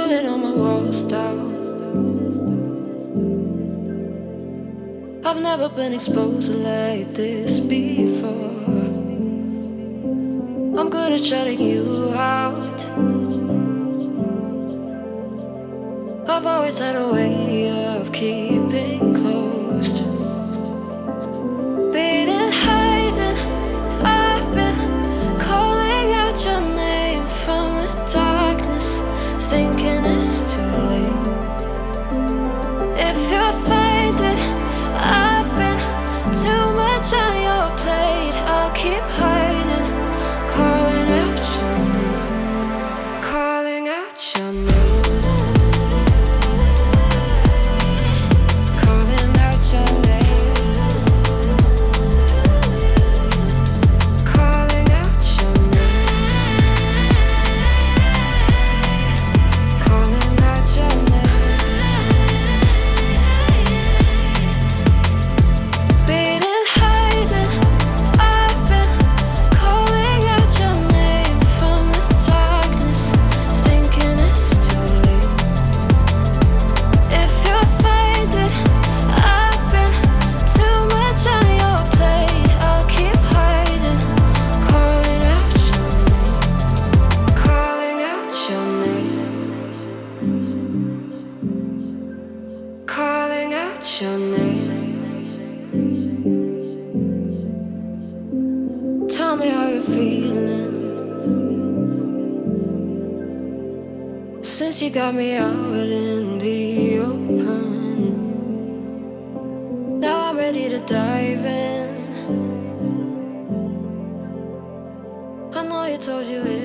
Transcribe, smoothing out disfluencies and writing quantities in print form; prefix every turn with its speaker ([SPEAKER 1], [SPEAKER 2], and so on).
[SPEAKER 1] pulling all my walls down. I've never been exposed like this before. I'm good at shutting you out. I've always had a way of keeping closed. Beating, hiding, I've been calling out your name from the darkness, thinking it's too late. If you're finding I've been too much on your plate, I'll keep hiding, calling out your name, calling out your name. Calling out your name. Tell me how you're feeling since you got me out in the open. Now I'm ready to dive in. I know you told you it